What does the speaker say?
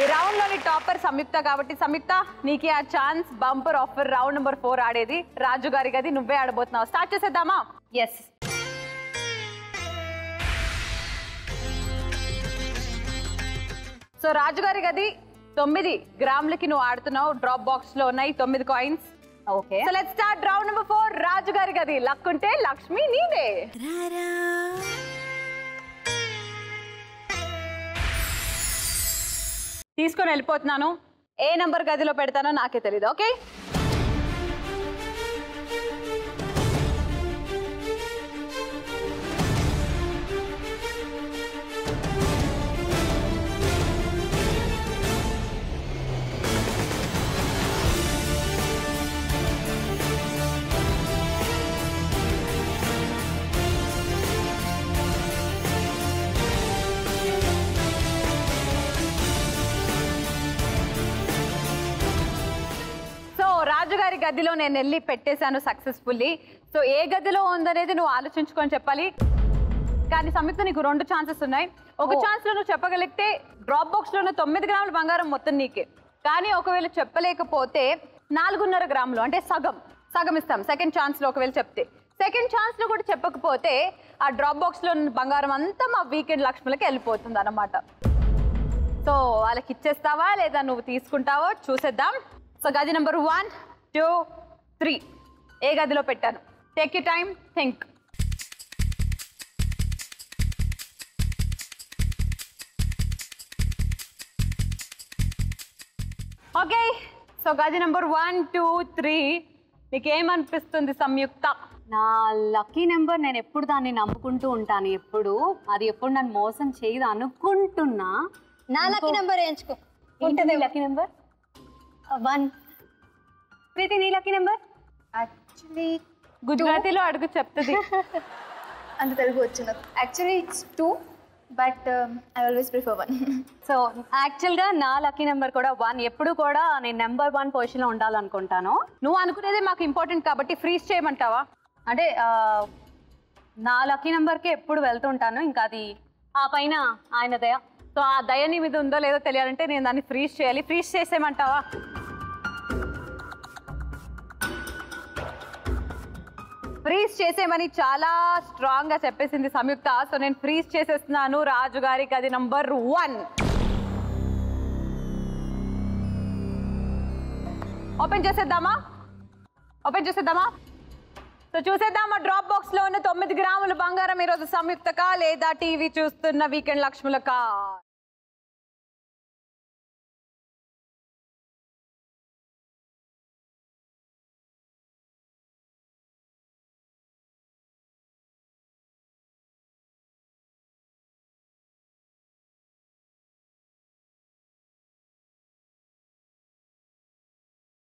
ఈ రౌండ్ లోని టాపర్ సంయుక్త కాబట్టి సంయుక్త నీకు ఆ chance bumper offer round number 4 ఆడేది రాజు గారి గది నువ్వే ఆడబోతున్నావు స్టార్ట్ చేసేద్దామా ఎస్ సో రాజు గారి గది 9 గ్రాములకి నువ్వు ఆడుతున్నావు డ్రాప్ బాక్స్ లో ఉన్నాయి 9 coins okay so let's start round number 4 రాజు గారి గది లక్ ఉంటే లక్ష్మి నీదే తీసుకొని వెళ్ళిపోతున్నాను ఏ నంబర్ గదిలో పెడతానో నాకే తెలియదు ఓకే రాజుగారి గదిలో నేను వెళ్ళి పెట్టేశాను సక్సెస్ఫుల్లీ సో ఏ గదిలో ఉందనేది నువ్వు ఆలోచించుకొని చెప్పాలి కానీ సంయుక్త నీకు 2 ఛాన్సెస్ ఉన్నాయి ఒక ఛాన్స్ లో నువ్వు చెప్పగలిగితే డ్రాప్ బాక్స్ లో 9 గ్రాముల బంగారం మొత్తం నీకే కానీ ఒకవేళ చెప్పలేకపోతే 4.5 గ్రాములు అంటే సగం ఇస్తాం సెకండ్ ఛాన్స్ లో ఒకవేళ చెప్తే సెకండ్ ఛాన్స్ లో కూడా చెప్పకపోతే ఆ డ్రాప్ బాక్స్ లో బంగారం అంతా మా వీకెండ్ లక్ష్ములకి వెళ్ళిపోతుంది అన్నమాట సో వాళ్ళకి ఇచ్చేస్తావా లేదా నువ్వు తీసుకుంటావో చూసేద్దాం సో గది నెంబర్ 1 2 3 ఏ గదిలో పెట్టాను take you time think okay so గది నెంబర్ 1 2 3 నీకేమనిపిస్తుంది సంయుక్త నా లక్కీ నెంబర్ నేను ఎప్పుడు దాన్ని నమ్ముకుంటూ ఉంటాను ఎప్పుడు నన్ను మోసం చేయదు అనుకుంటున్నా నా లక్కీ నెంబర్ ఎంచుకో ఉంటుంది లక్కీ నెంబర్ 1 ప్రీతి నీ లక్కీ నెంబర్ యాక్చువల్లీ గుజరాతీలో అడుగు చెప్తుంది అంత తెలుగు వచ్చు నాకు actually it's 2 but I always prefer 1 so యాక్చువల్గా నా లక్కీ నెంబర్ కూడా 1 ఎప్పుడు కూడా నేను నెంబర్ 1 పొజిషన్లో ఉండాలనుకుంటాను నువ్వు అనుకునేది మాకు ఇంపార్టెంట్ కాబట్టి ఫ్రీజ్ చేయమంటావా అంటే నా లక్కీ నెంబర్కి ఎప్పుడు వెళ్తుంటాను ఇంకా అది ఆ పైన ఆయన దయ సో ఆ దయ నీ మీద ఉందో లేదో తెలియాలంటే నేను దాన్ని ఫ్రీజ్ చేయాలి ఫ్రీజ్ చేసేయమంటావా ఫ్రీజ్ చేసేమని చాలా స్ట్రాంగ్ గా చెప్పేసింది సంయుక్త సో నేను ఫ్రీజ్ చేసేస్తున్నాను రాజు గారి గది నంబర్ 1 ఓపెన్ చేసేద్దామా సో చూసేద్దామా డ్రాప్ బాక్స్ లో ఉన్న 9 గ్రాముల బంగారం ఈరోజు సంయుక్తకా లేదా టీవీ చూస్తున్న వీకెండ్ లక్ష్ములకా